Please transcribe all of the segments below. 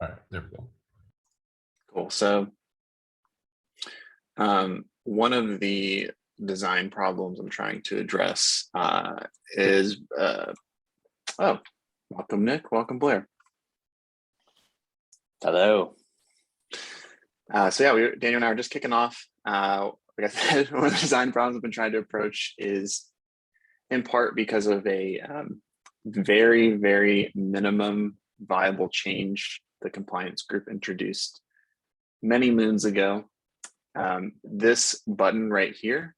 All right, there we go. Cool. So one of the design problems I'm trying to address is, oh, welcome, Nick. Welcome, Blair. Hello. So yeah, Daniel and I are just kicking off. Like I said, one of the design problems I've been trying to approach is in part because of a very, very minimum viable change the compliance group introduced many moons ago. This button right here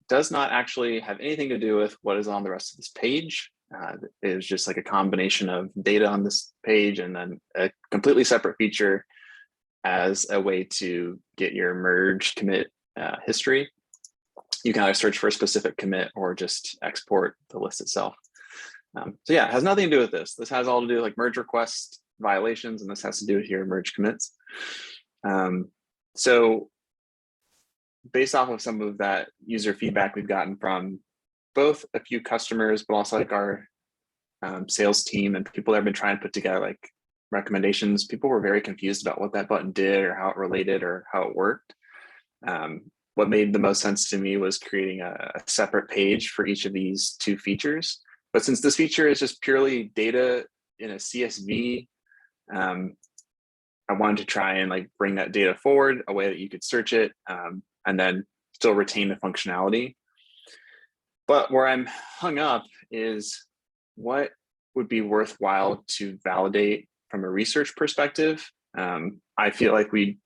does not actually have anything to do with what is on the rest of this page. It is just like a combination of data on this page and then a completely separate feature as a way to get your merge commit history. You can either search for a specific commit or just export the list itself. So yeah, it has nothing to do with this. This has all to do with like merge request violations, and this has to do with your merge commits. So based off of some of that user feedback we've gotten from both a few customers, but also like our sales team and people that have been trying to put together like recommendations, people were very confused about what that button did or how it related or how it worked. What made the most sense to me was creating a separate page for each of these two features. But since this feature is just purely data in a CSV, I wanted to try and like bring that data forward, a way that you could search it and then still retain the functionality. But where I'm hung up is what would be worthwhile to validate from a research perspective. I feel like we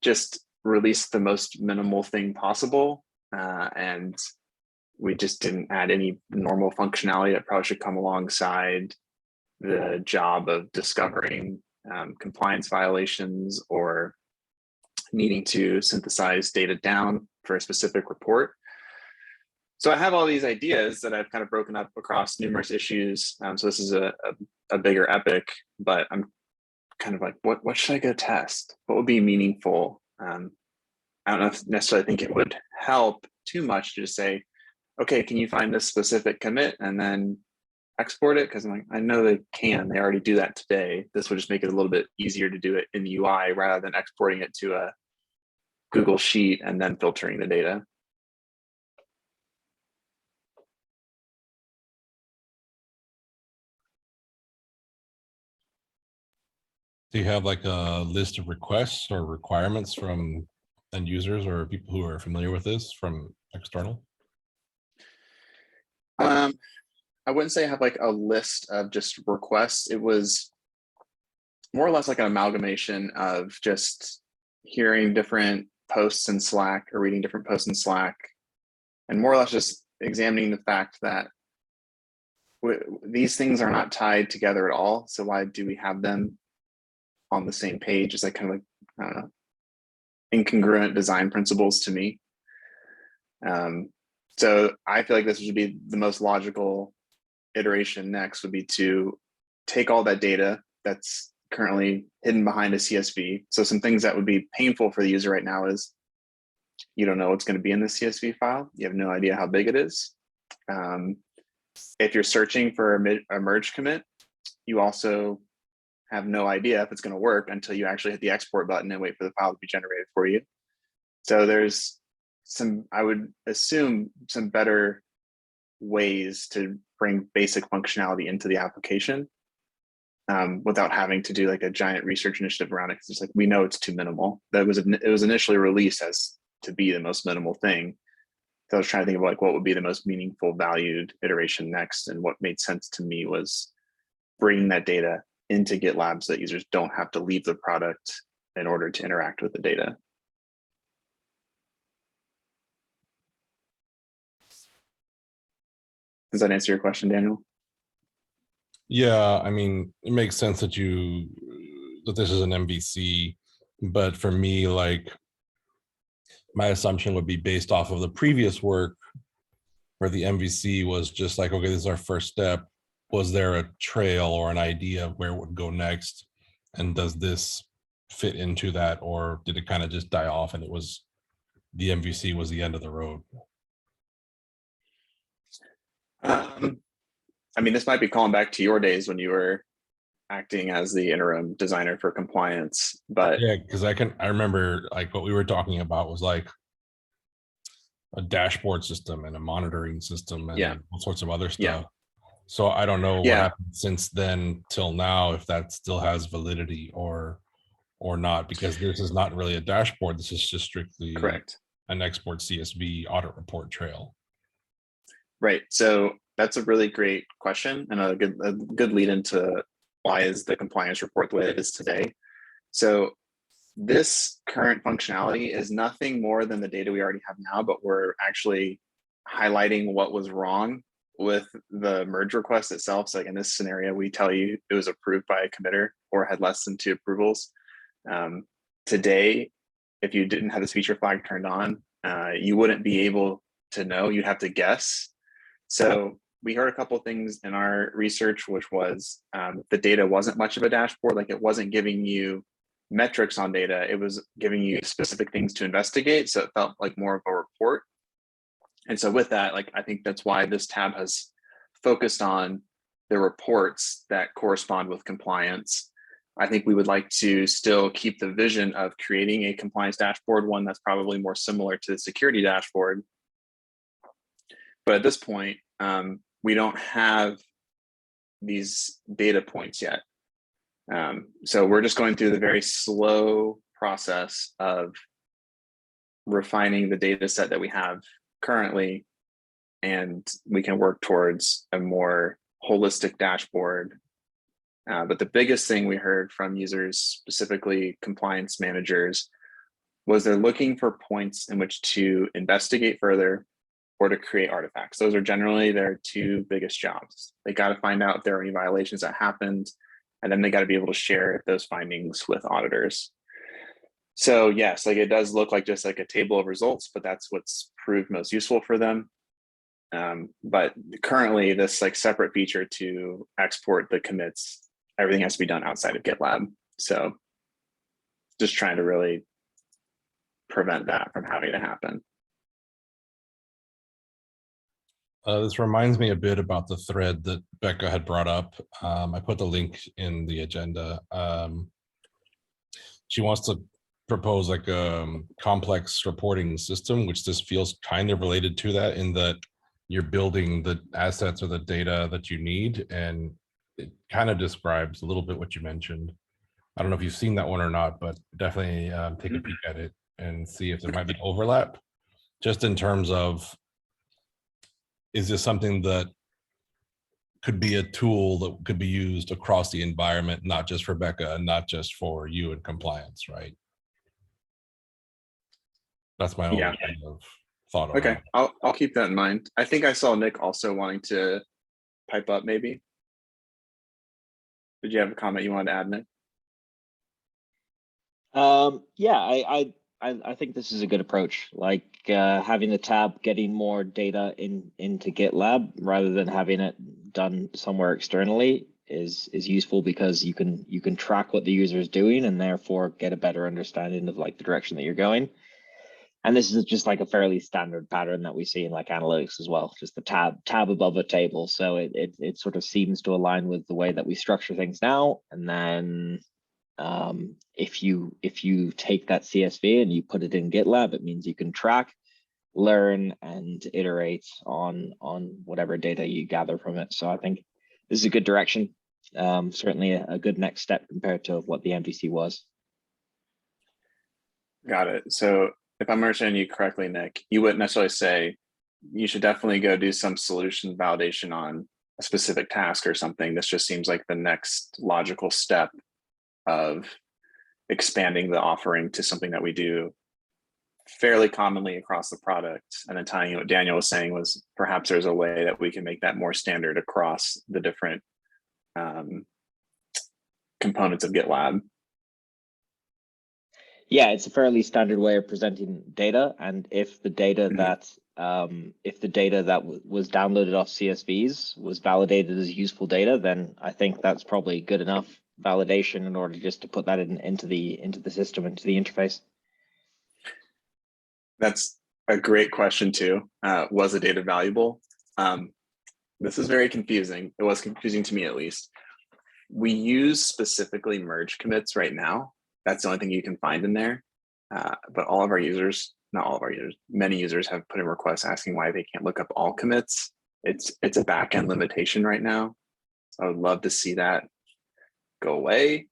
just released the most minimal thing possible, and we just didn't add any normal functionality that probably should come alongside the job of discovering compliance violations or needing to synthesize data down for a specific report. So I have all these ideas that I've kind of broken up across numerous issues. So this is a bigger epic, but I'm kind of like, what should I go test? What would be meaningful? I don't know if necessarily think it would help too much to just say, okay, can you find this specific commit and then export it? Because I'm like, I know they can, they already do that today. This would just make it a little bit easier to do it in the UI rather than exporting it to a Google Sheet and then filtering the data. Do you have like a list of requests or requirements from end users or people who are familiar with this from external? I wouldn't say I have like a list of just requests. It was more or less like an amalgamation of just hearing different posts in Slack or reading different posts in Slack, and more or less just examining the fact that these things are not tied together at all. So why do we have them on the same page? It's like kind of like, I don't know, incongruent design principles to me. So I feel like this would be the most logical iteration next would be to take all that data that's currently hidden behind a CSV. So some things that would be painful for the user right now is you don't know what's going to be in the CSV file. You have no idea how big it is. If you're searching for a merge commit, you also have no idea if it's going to work until you actually hit the export button and wait for the file to be generated for you. So there's some, I would assume, some better ways to bring basic functionality into the application without having to do like a giant research initiative around it. Because it's like, we know it's too minimal. It was initially released as to be the most minimal thing. So I was trying to think of like what would be the most meaningful valued iteration next. And what made sense to me was bringing that data into GitLab so that users don't have to leave the product in order to interact with the data. Does that answer your question, Daniel? Yeah, I mean, it makes sense that this is an MVC, but for me, like my assumption would be based off of the previous work where the MVC was just like, okay, this is our first step. Was there a trail or an idea of where it would go next? And does this fit into that? Or did it kind of just die off and it was the MVC was the end of the road? I mean, this might be calling back to your days when you were acting as the interim designer for compliance, but Yeah, because I remember like what we were talking about was like a dashboard system and a monitoring system yeah, and all sorts of other yeah, stuff. So I don't know what yeah, happened since then till now, if that still has validity or not, because this is not really a dashboard. This is just strictly correct. an export CSV audit report trail. Right. So that's a really great question and a good lead into why is the compliance report the way it is today. So this current functionality is nothing more than the data we already have now, but we're actually highlighting what was wrong with the merge request itself. So like in this scenario, we tell you it was approved by a committer or had less than 2 approvals. Today, if you didn't have this feature flag turned on, you wouldn't be able to know. You'd have to guess. So we heard a couple of things in our research, which was the data wasn't much of a dashboard. Like it wasn't giving you metrics on data. It was giving you specific things to investigate. So it felt like more of a report. And so with that, like, I think that's why this tab has focused on the reports that correspond with compliance. I think we would like to still keep the vision of creating a compliance dashboard, one that's probably more similar to the security dashboard. But at this point, we don't have these data points yet. So we're just going through the very slow process of refining the data set that we have currently, and we can work towards a more holistic dashboard. But the biggest thing we heard from users, specifically compliance managers, was they're looking for points in which to investigate further or to create artifacts. Those are generally their 2 biggest jobs. They got to find out if there are any violations that happened, and then they got to be able to share those findings with auditors. So yes, like it does look like just like a table of results, but that's what's proved most useful for them. But currently this like separate feature to export the commits, everything has to be done outside of GitLab. So just trying to really prevent that from having to happen. This reminds me a bit about the thread that Becca had brought up. I put the link in the agenda. She wants to propose like a complex reporting system, which this feels kind of related to that, in that you're building the assets or the data that you need, and it kind of describes a little bit what you mentioned. I don't know if you've seen that one or not, but definitely take a peek at it and see if there might be overlap, just in terms of, is this something that could be a tool that could be used across the environment, not just for Becca and not just for you in compliance, right? That's my only kind of thought on Okay, that. I'll keep that in mind. I think I saw Nick also wanting to pipe up maybe. Did you have a comment you wanted to add, Nick? Yeah, I think this is a good approach. Like having the tab, getting more data into GitLab rather than having it done somewhere externally is useful, because you can track what the user is doing and therefore get a better understanding of like the direction that you're going. And this is just like a fairly standard pattern that we see in like analytics as well, just the tab above a table. So it sort of seems to align with the way that we structure things now. And then if you take that CSV and you put it in GitLab, it means you can track, learn, and iterate on whatever data you gather from it. So I think this is a good direction. Certainly a good next step compared to what the MVC was. Got it. So if I'm understanding you correctly, Nick, you wouldn't necessarily say you should definitely go do some solution validation on a specific task or something. This just seems like the next logical step of expanding the offering to something that we do fairly commonly across the product. And then tying what Daniel was saying was perhaps there's a way that we can make that more standard across the different components of GitLab. Yeah, it's a fairly standard way of presenting data, and if the data that was downloaded off CSVs was validated as useful data, then I think that's probably good enough validation in order just to put that into the system, into the interface. That's a great question too. Was the data valuable? This is very confusing. It was confusing to me, at least. we use specifically merge commits right now. That's the only thing you can find in there. But all of our users, not all of our users, many users have put in requests asking why they can't look up all commits. It's a backend limitation right now. So I would love to see that go away,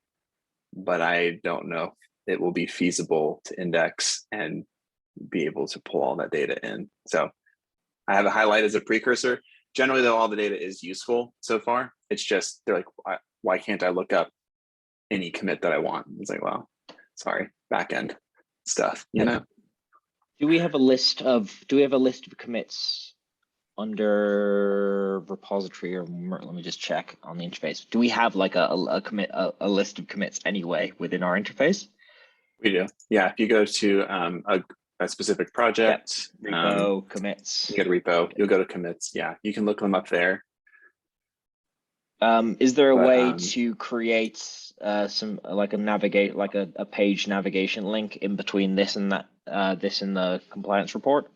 but I don't know if it will be feasible to index and be able to pull all that data in. So I have a highlight as a precursor. Generally, though, all the data is useful so far. It's just they're like, why can't I look up any commit that I want? It's like, well, sorry, backend stuff, you know. Do we have a list of commits under repository, or let me just check on the interface? Do we have like a list of commits anyway within our interface? We do. Yeah, if you go to a specific project, repo commits, you get a repo, you'll go to commits. Yeah, you can look them up there. Is there a way to create some like a page navigation link in between this and that, this in the compliance report?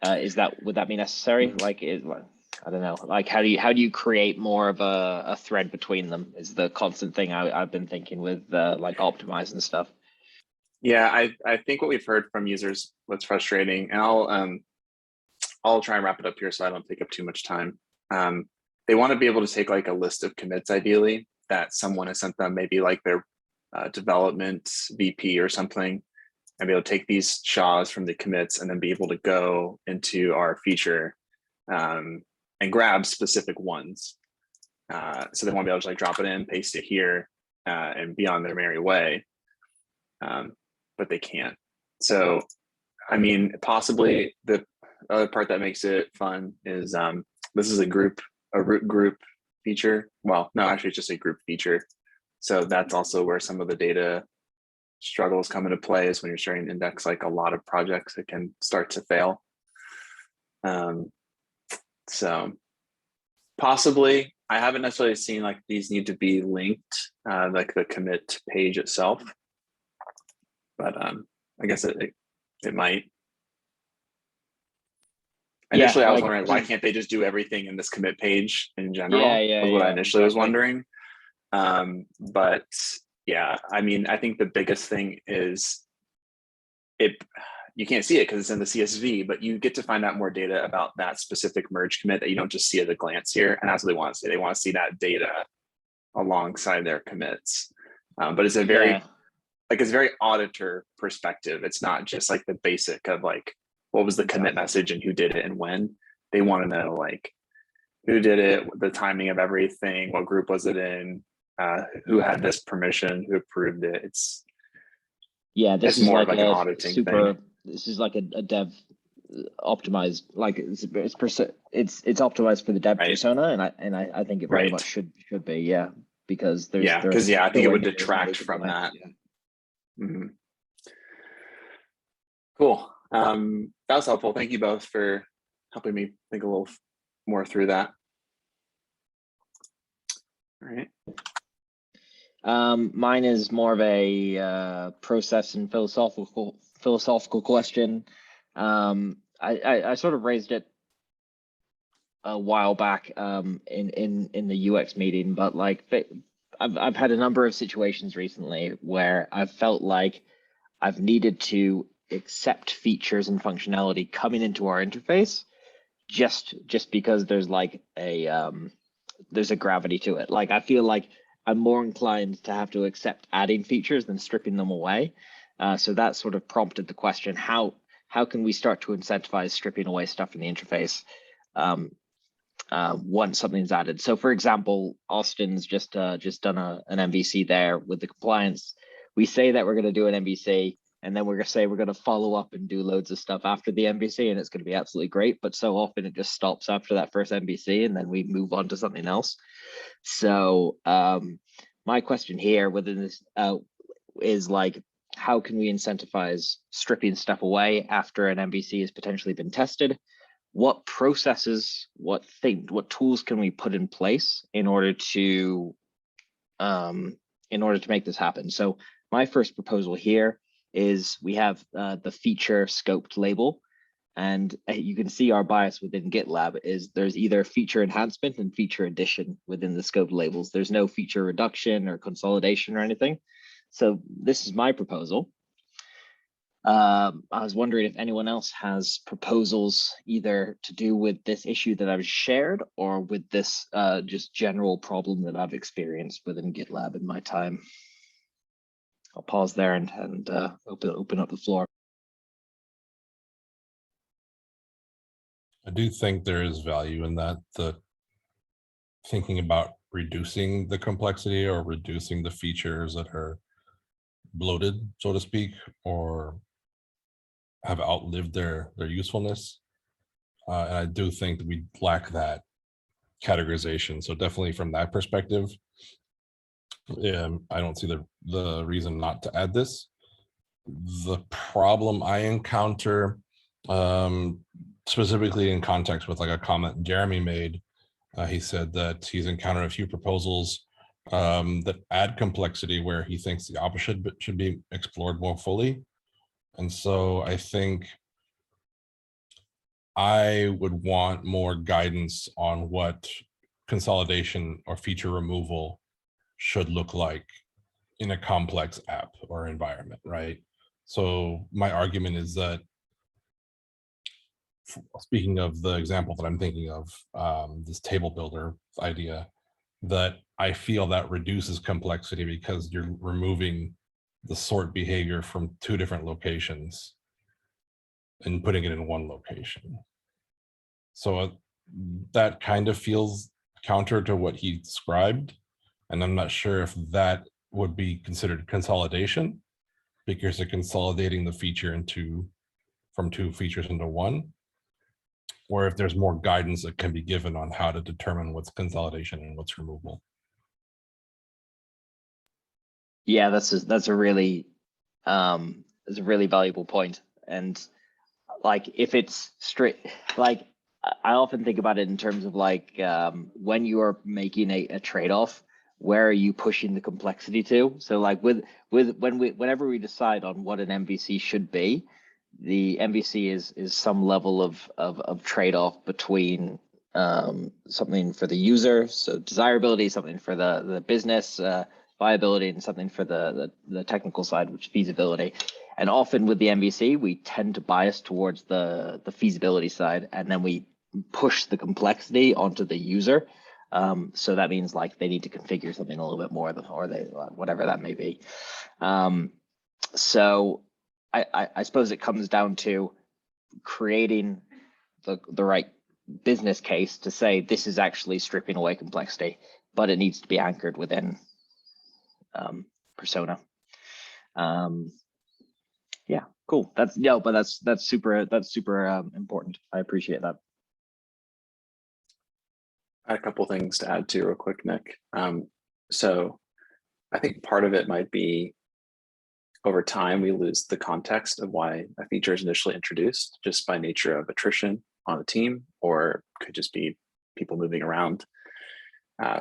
Would that be necessary? Like, I don't know. Like, how do you create more of a thread between them? Is the constant thing I've been thinking with like optimize and stuff. Yeah, I think what we've heard from users, what's frustrating, and I'll try and wrap it up here so I don't take up too much time. They want to be able to take like a list of commits, ideally, that someone has sent them, maybe like their development VP or something, and be able to take these SHAs from the commits and then be able to go into our feature and grab specific ones. So they want to be able to like drop it in, paste it here, and be on their merry way. But they can't. So, I mean, possibly the other part that makes it fun is this is a root group feature. Well, no, actually it's just a group feature. So that's also where some of the data struggles come into play, is when you're starting to index like a lot of projects, it can start to fail. So possibly, I haven't necessarily seen like these need to be linked, like the commit page itself. But I guess it might. Initially, I was wondering, why can't they just do everything in this commit page in general? Was what I initially was wondering. But yeah, I mean, I think the biggest thing is you can't see it because it's in the CSV, but you get to find out more data about that specific merge commit that you don't just see at a glance here. And that's what they want to see. They want to see that data alongside their commits. But it's a very like it's very auditor perspective. It's not just like the basic of like, what was the commit message and who did it and when. They want to know like who did it, the timing of everything, what group was it in, who had this permission, who approved it. It's more like an auditing thing. This is like a dev optimized, like it's optimized for the dev persona, and I think it very much should be, yeah, because I think it would detract from that. Mm-hmm. Cool. That was helpful. Thank you both for helping me think a little more through that. All right. Mine is more of a process and philosophical question. I sort of raised it a while back in the UX meeting, but like I've had a number of situations recently where I've felt like I've needed to accept features and functionality coming into our interface just because there's like there's a gravity to it. Like I feel like I'm more inclined to have to accept adding features than stripping them away. So that sort of prompted the question, how can we start to incentivize stripping away stuff in the interface once something's added? So for example, Austin's just done an MVC there with the compliance. We say that we're going to do an MVC, and then we're going to say we're going to follow up and do loads of stuff after the MVC, and it's going to be absolutely great. But so often it just stops after that first MVC, and then we move on to something else. So my question here within this is like, how can we incentivize stripping stuff away after an MVC has potentially been tested? What processes, what tools can we put in place in order to make this happen? So my first proposal here is we have the feature scoped label. And you can see our bias within GitLab is there's either feature enhancement and feature addition within the scope labels. There's no feature reduction or consolidation or anything. So this is my proposal. I was wondering if anyone else has proposals either to do with this issue that I've shared or with this just general problem that I've experienced within GitLab in my time. I'll pause there and open up the floor. I do think there is value in that, the thinking about reducing the complexity or reducing the features that are bloated, so to speak, or have outlived their usefulness. And I do think that we lack that categorization. So definitely from that perspective, I don't see the reason not to add this. The problem I encounter, specifically in context with like a comment Jeremy made, he said that he's encountered a few proposals that add complexity where he thinks the opposite should be explored more fully. And so I think I would want more guidance on what consolidation or feature removal should look like in a complex app or environment, right? So my argument is that, speaking of the example that I'm thinking of, this table builder idea, that I feel that reduces complexity because you're removing the sort behavior from two different locations and putting it in one location. So that kind of feels counter to what he described. And I'm not sure if that would be considered consolidation, because they're consolidating the feature from two features into one, or if there's more guidance that can be given on how to determine what's consolidation and what's removal. Yeah, that's a really valuable point. And like if it's straight, like I often think about it in terms of like when you are making a trade-off, where are you pushing the complexity to? So like whenever we decide on what an MVC should be, the MVC is some level of trade-off between something for the user, so desirability, something for the business viability, and something for the technical side, which is feasibility. And often with the MVC, we tend to bias towards the feasibility side, and then we push the complexity onto the user. So that means like they need to configure something a little bit more, or they whatever that may be. So I suppose it comes down to creating the right business case to say this is actually stripping away complexity, but it needs to be anchored within persona. Yeah, cool. That's super important. I appreciate that. I had a couple things to add to real quick, Nick. So I think part of it might be over time, we lose the context of why a feature is initially introduced just by nature of attrition on the team, or could just be people moving around.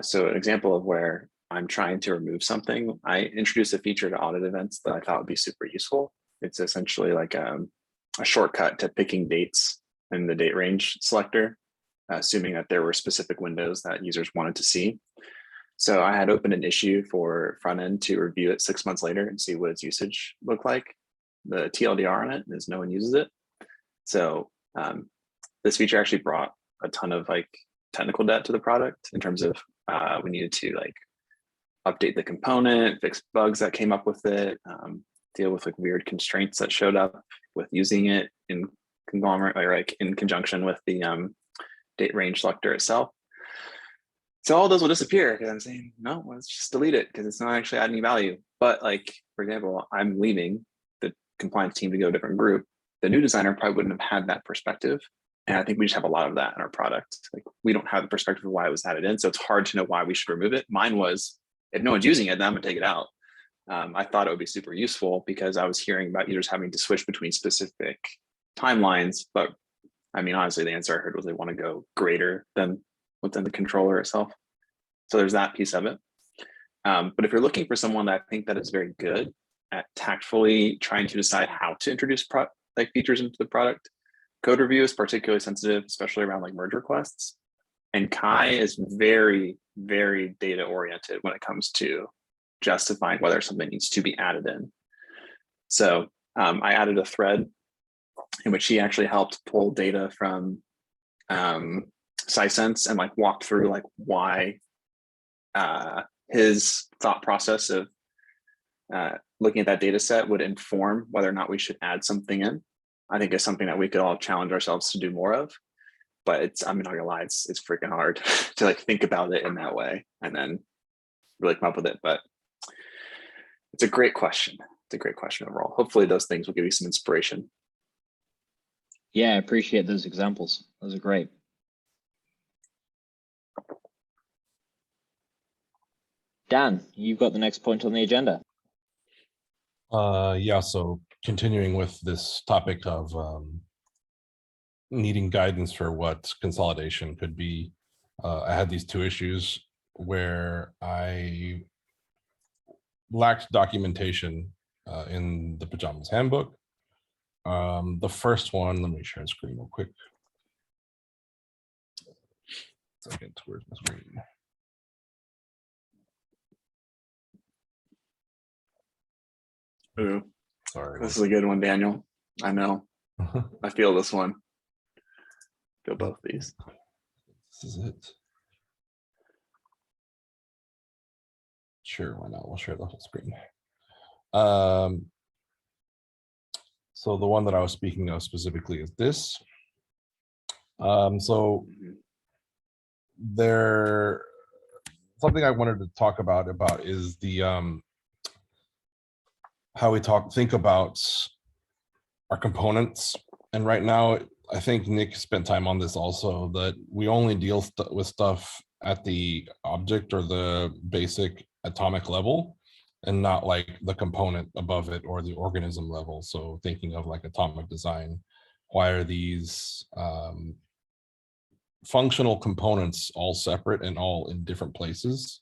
So an example of where I'm trying to remove something, I introduced a feature to audit events that I thought would be super useful. It's essentially like a shortcut to picking dates in the date range selector, assuming that there were specific windows that users wanted to see. So I had opened an issue for front end to review it 6 months later and see what its usage looked like. The TLDR on it is no one uses it. So this feature actually brought a ton of like technical debt to the product in terms of we needed to like update the component, fix bugs that came up with it, deal with like weird constraints that showed up with using it in conglomerate, or like in conjunction with the date range selector itself. So all those will disappear because I'm saying, no, let's just delete it because it's not actually adding value. But like, for example, I'm leaving the compliance team to go to a different group. The new designer probably wouldn't have had that perspective. And I think we just have a lot of that in our product. Like we don't have the perspective of why it was added in. So it's hard to know why we should remove it. Mine was, if no one's using it, then I'm gonna take it out. I thought it would be super useful because I was hearing about users having to switch between specific timelines. But I mean, honestly, the answer I heard was they want to go greater than within the controller itself. So there's that piece of it. But if you're looking for someone that I think that is very good at tactfully trying to decide how to introduce like features into the product, Code review is particularly sensitive, especially around like merge requests. And Kai is very, very data oriented when it comes to justifying whether something needs to be added in. So I added a thread in which he actually helped pull data from Sisense and like walked through like why his thought process of looking at that data set would inform whether or not we should add something in. I think is something that we could all challenge ourselves to do more of. But I'm not gonna lie, it's freaking hard to like think about it in that way and then really come up with it. But it's a great question. It's a great question overall. Hopefully those things will give you some inspiration. Yeah, I appreciate those examples. Those are great. Dan, you've got the next point on the agenda. Yeah, so continuing with this topic of needing guidance for what consolidation could be, I had these two issues where I lacked documentation in the Pajamas handbook. The first one, let me share the screen real quick. Second, where's my screen? Ooh, Sorry. this is a good one, Daniel. I know. I feel this one. Feel both these. This is it. Sure, why not? We'll share the whole screen. So the one that I was speaking of specifically is this. So there, something I wanted to talk about is the how we think about our components. And right now, I think Nick spent time on this also, that we only deal with stuff at the object or the basic atomic level and not like the component above it or the organism level. So thinking of like atomic design, why are these functional components all separate and all in different places?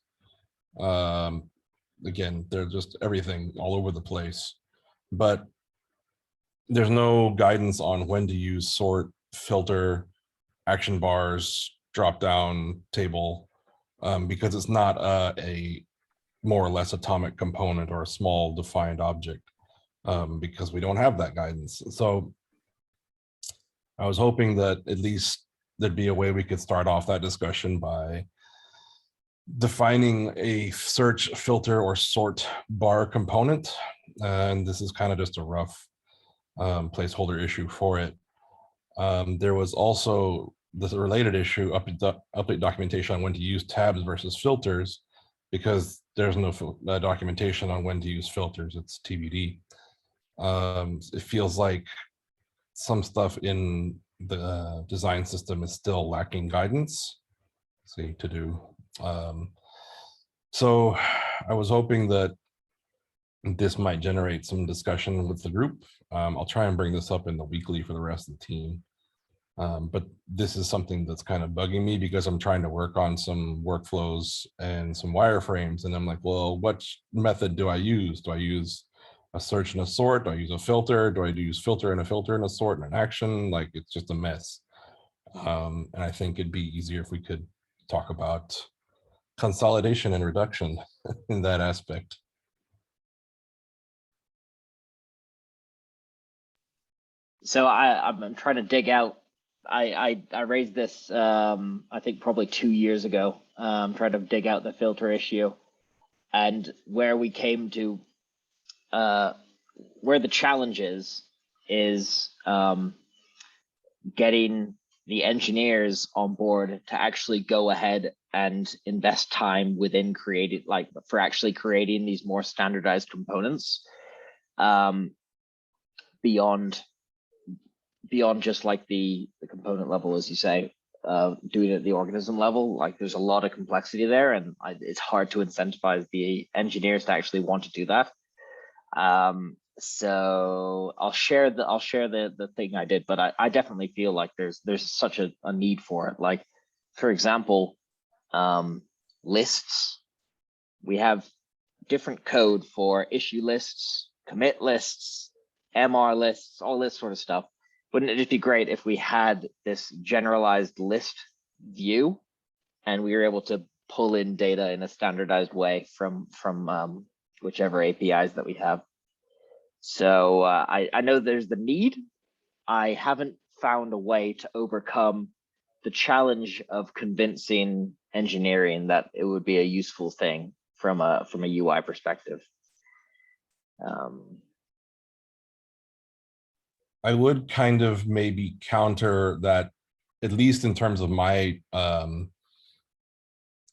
Again, they're just everything all over the place, but there's no guidance on when to use sort, filter, action bars, drop down table, because it's not a more or less atomic component or a small defined object, because we don't have that guidance. So I was hoping that at least there'd be a way we could start off that discussion by defining a search, filter, or sort bar component. And this is kind of just a rough placeholder issue for it. There was also the related issue, update documentation on when to use tabs versus filters, because there's no documentation on when to use filters. It's TBD. It feels like some stuff in the design system is still lacking guidance. To do. So I was hoping that this might generate some discussion with the group. I'll try and bring this up in the weekly for the rest of the team. But this is something that's kind of bugging me because I'm trying to work on some workflows and some wireframes. And I'm like, well, what method do I use? Do I use a search and a sort? Do I use a filter? Do I use filter and a sort and an action? Like, it's just a mess. And I think it'd be easier if we could talk about consolidation and reduction in that aspect. So I'm trying to dig out. I raised this I think probably 2 years ago. Trying to dig out the filter issue, and where we came to where the challenge is getting the engineers on board to actually go ahead and invest time within creating, like for actually creating these more standardized components, beyond just like the component level, as you say, doing it at the organism level. Like there's a lot of complexity there, and it's hard to incentivize the engineers to actually want to do that. So I'll share the thing I did, but I definitely feel like there's such a need for it. Like, for example, lists. We have different code for issue lists, commit lists, MR lists, all this sort of stuff. wouldn't it just be great if we had this generalized list view and we were able to pull in data in a standardized way from whichever APIs that we have? So I know there's the need. I haven't found a way to overcome the challenge of convincing engineering that it would be a useful thing from a UI perspective. I would kind of maybe counter that, at least in terms of my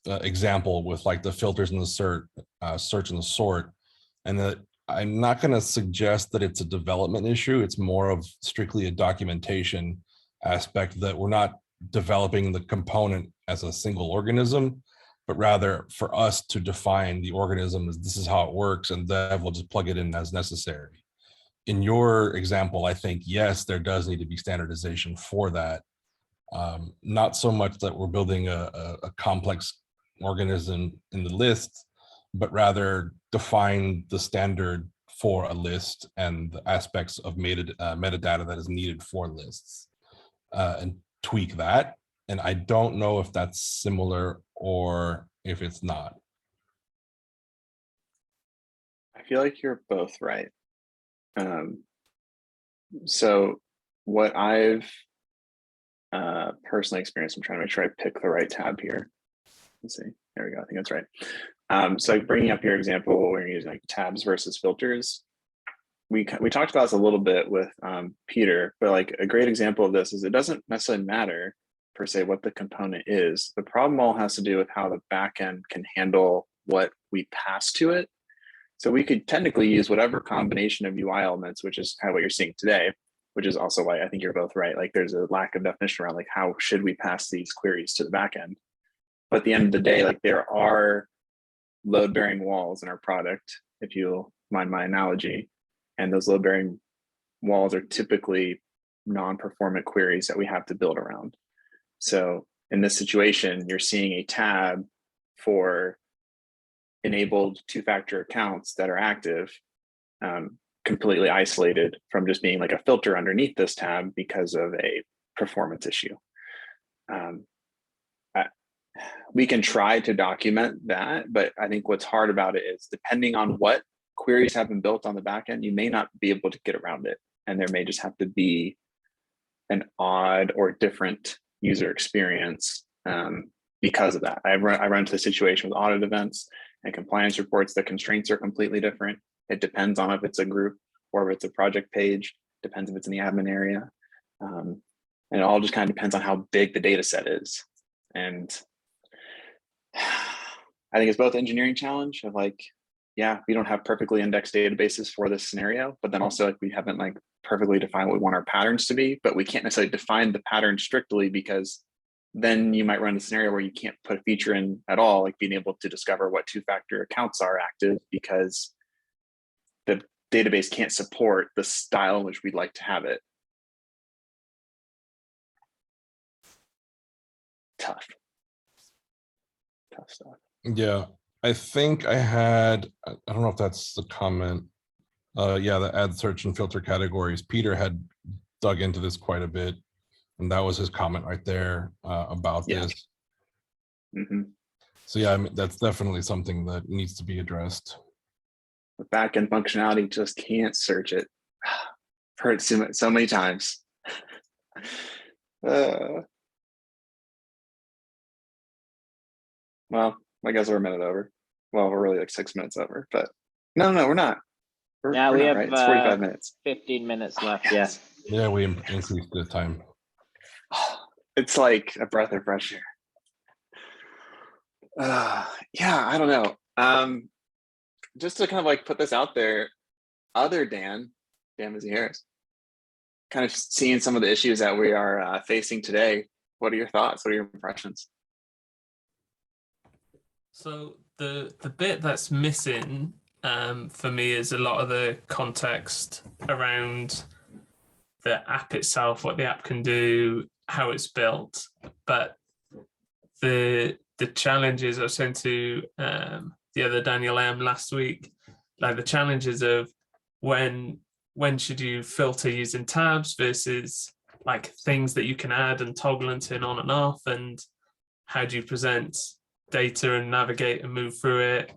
example with like the filters and the search and the sort, and that I'm not going to suggest that it's a development issue. It's more of strictly a documentation aspect, that we're not developing the component as a single organism, but rather for us to define the organism as this is how it works, and then we'll just plug it in as necessary. In your example, I think, yes, there does need to be standardization for that. Not so much that we're building a complex organism in the list, but rather define the standard for a list and the aspects of metadata that is needed for lists, and tweak that. And I don't know if that's similar or if it's not. I feel like you're both right. So what I've personally experienced, I'm trying to make sure I pick the right tab here. Let's see, there we go, I think that's right. So bringing up your example where you're using like tabs versus filters, we talked about this a little bit with Peter, but like a great example of this is it doesn't necessarily matter per se what the component is. The problem all has to do with how the backend can handle what we pass to it. So we could technically use whatever combination of UI elements, which is kind of what you're seeing today, which is also why I think you're both right. Like there's a lack of definition around like how should we pass these queries to the backend. But at the end of the day, like there are load-bearing walls in our product, if you'll mind my analogy, and those load-bearing walls are typically non-performant queries that we have to build around. So in this situation, you're seeing a tab for enabled two-factor accounts that are active, completely isolated from just being like a filter underneath this tab because of a performance issue. We can try to document that, but I think what's hard about it is depending on what queries have been built on the back end, you may not be able to get around it. And there may just have to be an odd or different user experience because of that. I run into the situation with audit events and compliance reports. The constraints are completely different. It depends on if it's a group or if it's a project page, depends if it's in the admin area. And it all just kind of depends on how big the data set is. And I think it's both engineering challenge of like, yeah, we don't have perfectly indexed databases for this scenario, but then also like we haven't like perfectly defined what we want our patterns to be, but we can't necessarily define the pattern strictly because then you might run a scenario where you can't put a feature in at all, like being able to discover what two-factor accounts are active because the database can't support the style in which we'd like to have it. Tough stuff. Yeah, I think I had, I don't know if that's the comment. Yeah, the add search and filter categories. Peter had dug into this quite a bit, and that was his comment right there about this. So yeah, I mean, that's definitely something that needs to be addressed. The backend functionality just can't search it. Heard it so many times. Well, I guess we're a minute over. Well, we're really like 6 minutes over, but no, we're not. We have right. It's 45 minutes. 15 minutes left. Yes. Yeah, we increased the time. It's like a breath of fresh air. Yeah, I don't know. Just to kind of like put this out there, other Dan Mazzi-Harris, kind of seeing some of the issues that we are facing today. What are your thoughts? What are your impressions? So the bit that's missing for me is a lot of the context around the app itself, what the app can do, how it's built. But the challenges I was saying to the other Daniel M last week, like the challenges of when when should you filter using tabs versus like things that you can add and toggle and turn on and off, and how do you present data and navigate and move through it?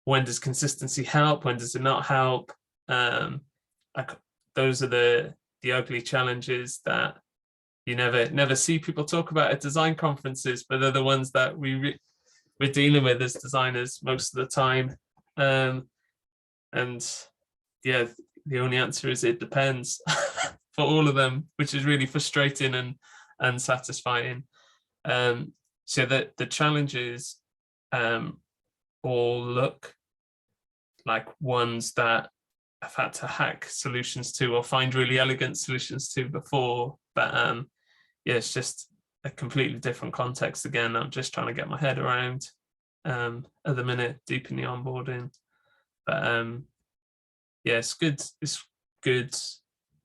When does consistency help? When does it not help? Like those are the ugly challenges that you never see people talk about at design conferences, but they're the ones that we're dealing with as designers most of the time. And yeah, the only answer is it depends for all of them, which is really frustrating and unsatisfying. So that the challenges all look like ones that I've had to hack solutions to or find really elegant solutions to before. But yeah, it's just a completely different context again. I'm just trying to get my head around at the minute, deep in the onboarding. But yeah, it's good,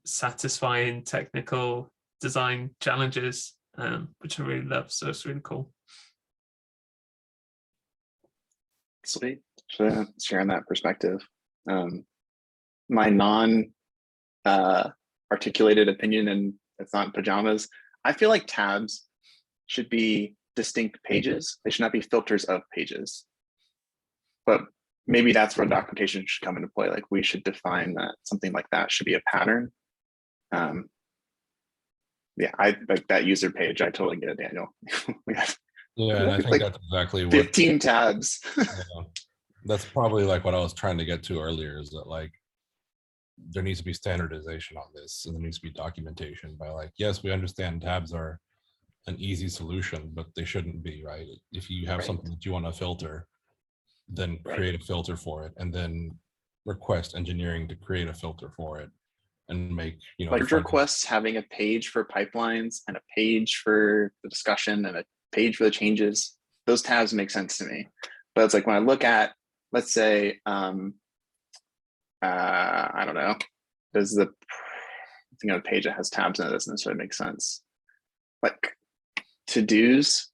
satisfying technical design challenges, which I really love. So it's really cool. Sweet. Sharing that perspective. My non articulated opinion, and it's not pajamas, I feel like tabs should be distinct pages. They should not be filters of pages. But maybe that's where documentation should come into play. Like we should define that something like that should be a pattern. Yeah, I like that user page. I totally get it, Daniel. Yeah, and I think like that's exactly what 15 tabs. that's probably like what I was trying to get to earlier, is that like there needs to be standardization on this, and there needs to be documentation by like, yes, we understand tabs are an easy solution, but they shouldn't be, right? If you have something that you want to filter, then create a filter for it, and then request engineering to create a filter for it, and make, you know, like requests having a page for pipelines and a page for the discussion and a page for the changes. Those tabs make sense to me. But it's like when I look at, let's say, I don't know, does the thing on a page that has tabs in it doesn't necessarily make sense. Like to-dos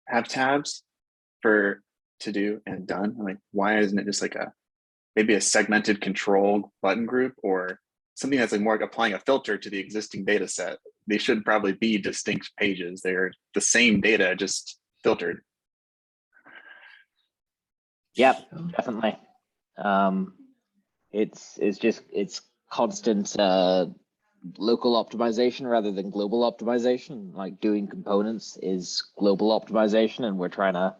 have tabs for to do and done. I'm like, why isn't it just like maybe a segmented control button group, or something that's like more like applying a filter to the existing data set? They should probably be distinct pages. They're the same data, just filtered. Yeah, definitely. It's constant local optimization rather than global optimization. Like doing components is global optimization, and we're trying to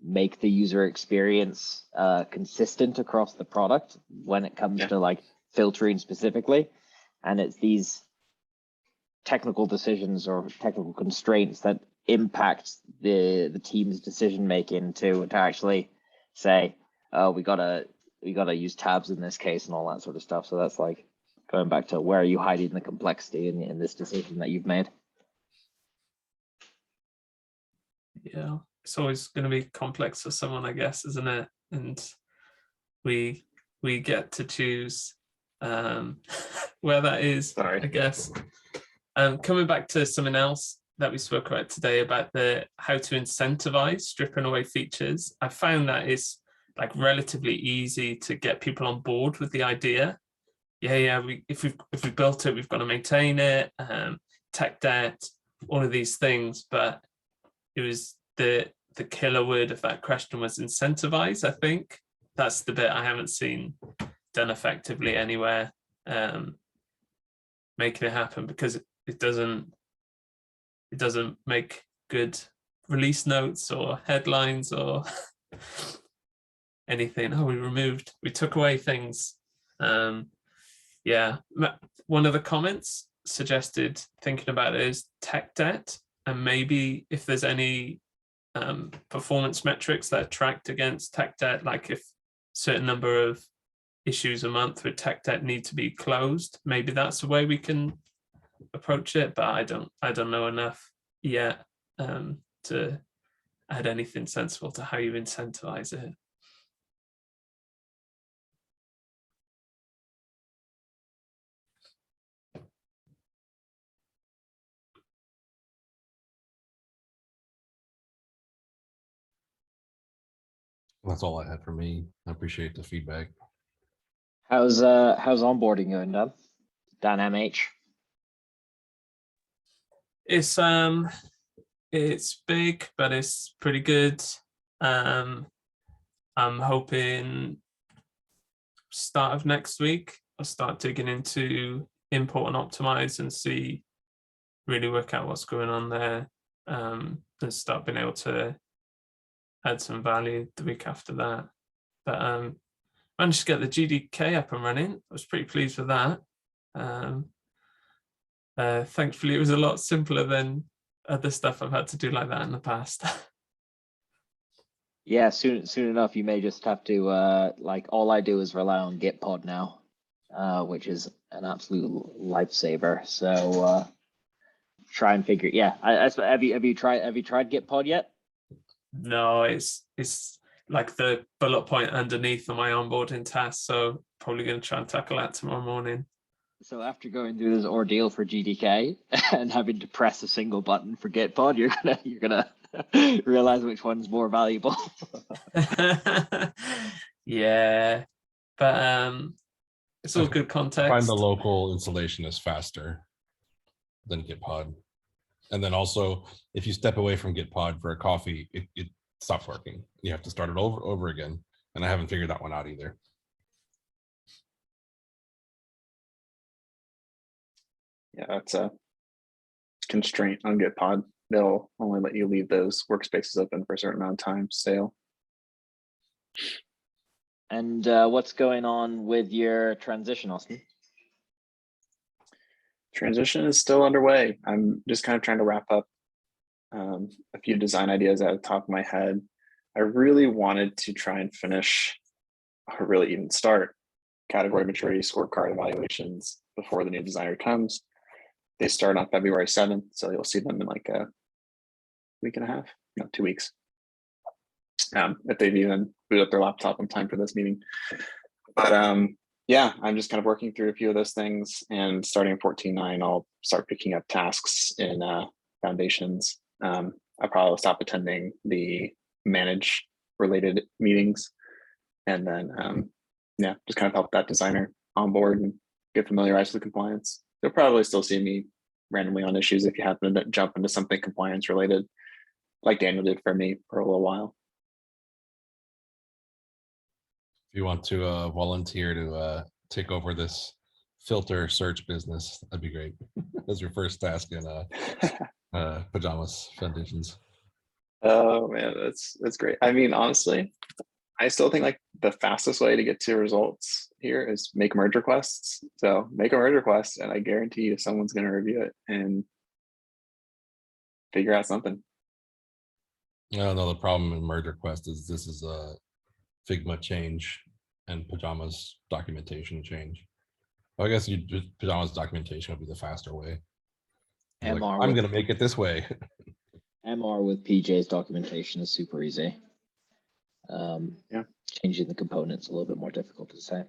make the user experience consistent across the product when it comes to like filtering specifically. And it's these technical decisions or technical constraints that impact the team's decision making to actually say, oh, we gotta use tabs in this case and all that sort of stuff. So that's like going back to where are you hiding the complexity in this decision that you've made. Yeah, it's always going to be complex for someone, I guess, isn't it? And we get to choose where that is. Sorry. I guess. Coming back to something else that we spoke about today about the how to incentivize stripping away features, I found that it's like relatively easy to get people on board with the idea. Yeah, if we built it, we've got to maintain it. Tech debt, all of these things, but it was the killer word of that question was incentivize. I think that's the bit I haven't seen done effectively anywhere, making it happen, because it doesn't make good release notes or headlines or anything. Oh, we took away things. Yeah, one of the comments suggested thinking about it is tech debt, and maybe if there's any performance metrics that are tracked against tech debt, like if certain number of issues a month with tech debt need to be closed, maybe that's a way we can approach it. But I don't know enough yet to add anything sensible to how you incentivize it. That's all I had for me. I appreciate the feedback. How's onboarding going, Dan? Dan MH. It's big, but it's pretty good. I'm hoping start of next week I'll start digging into import and optimize and see, really work out what's going on there, and start being able to add some value the week after that. But managed to get the GDK up and running. I was pretty pleased with that. Thankfully, it was a lot simpler than other stuff I've had to do like that in the past. Yeah, soon enough, you may just have to like all I do is rely on Gitpod now, which is an absolute lifesaver. So try and figure. Yeah, have you tried Gitpod yet? No, it's like the bullet point underneath on my onboarding task. So probably going to try and tackle that tomorrow morning. So after going through this ordeal for GDK and having to press a single button for Gitpod, you're gonna realize which one's more valuable. Yeah, but it's all good context. Find the local installation is faster than Gitpod. And then also, if you step away from Gitpod for a coffee, it stops working. You have to start it over again. And I haven't figured that one out either. Yeah, that's a constraint on Gitpod. They'll only let you leave those workspaces open for a certain amount of time. Sale. And what's going on with your transition, Austin? Transition is still underway. I'm just kind of trying to wrap up a few design ideas out of the top of my head. I really wanted to try and finish, or really even start, category maturity scorecard evaluations before the new designer comes. They start on February 7th, so you'll see them in like a week and a half, no, 2 weeks. If they've even boot up their laptop in time for this meeting. But yeah, I'm just kind of working through a few of those things, and starting 14.9, I'll start picking up tasks in foundations. I'll probably stop attending the manage related meetings, and then yeah, just kind of help that designer on board and get familiarized with compliance. You'll probably still see me randomly on issues if you happen to jump into something compliance related, like Daniel did for me for a little while. If you want to volunteer to take over this filter search business, that'd be great. That's your first task in Pajamas Foundations. Oh man, that's great. I mean, honestly, I still think like the fastest way to get to results here is make merge requests. So make a merge request, and I guarantee you someone's going to review it and figure out something. No, the problem in merge request is this is a Figma change and Pajamas documentation change. Well, I guess you just Pajamas documentation would be the faster way. Like, I'm going to make it this way. MR with PJ's documentation is super easy. Yeah. Changing the components a little bit more difficult to say.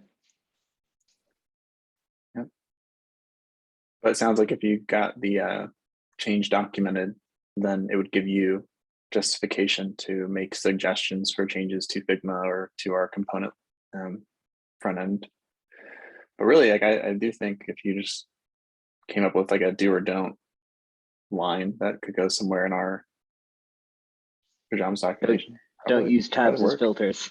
Yeah. But it sounds like if you got the change documented, then it would give you justification to make suggestions for changes to Figma or to our component front end. But really, like I do think if you just came up with like a do or don't line that could go somewhere in our Pajamas documentation. Don't use tabs as filters.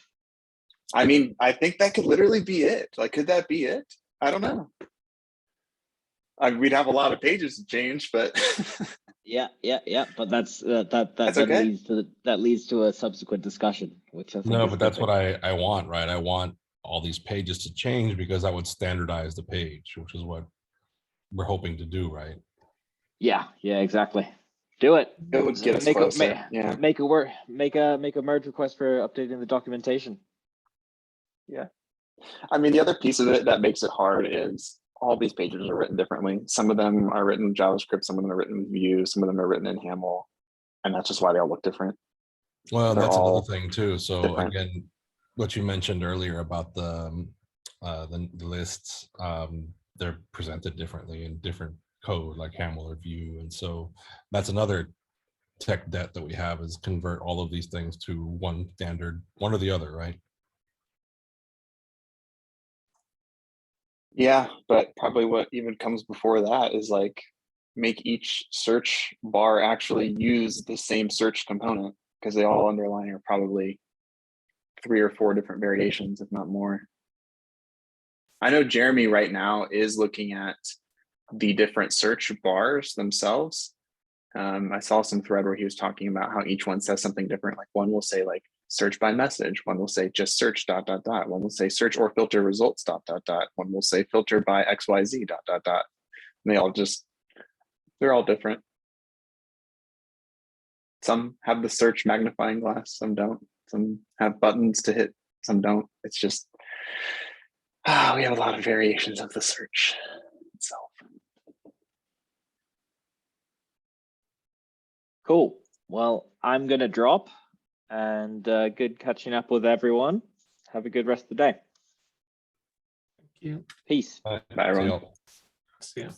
I mean, I think that could literally be it. Like, could that be it? I don't know. We'd have a lot of pages to change, but yeah. But that's okay. leads to a subsequent discussion, which I think No, but that's what I want, right? I want all these pages to change because that would standardize the page, which is what we're hoping to do, right? Yeah, exactly. Do it. It would get us closer. Yeah. Make a merge request for updating the documentation. Yeah. I mean, the other piece of it that makes it hard is all these pages are written differently. Some of them are written in JavaScript, some of them are written in Vue, some of them are written in Haml, and that's just why they all look different. Well, that's another thing too. So different. Again, what you mentioned earlier about the lists, they're presented differently in different code, like Haml or Vue, and so that's another tech debt that we have, is convert all of these things to one standard, one or the other, right? Yeah, but probably what even comes before that is like make each search bar actually use the same search component, because they all underlying are probably 3 or 4 different variations, if not more. I know Jeremy right now is looking at the different search bars themselves. I saw some thread where he was talking about how each one says something different. Like one will say like search by message, one will say just search ... one will say search or filter results ... one will say filter by XYZ ... And they all just, they're all different. Some have the search magnifying glass, some don't. Some have buttons to hit, some don't. It's just, we have a lot of variations of the search itself. Cool. Well, I'm going to drop, and good catching up with everyone. Have a good rest of the day. Thank you. Peace. Bye, Bye, everyone. y'all. See ya.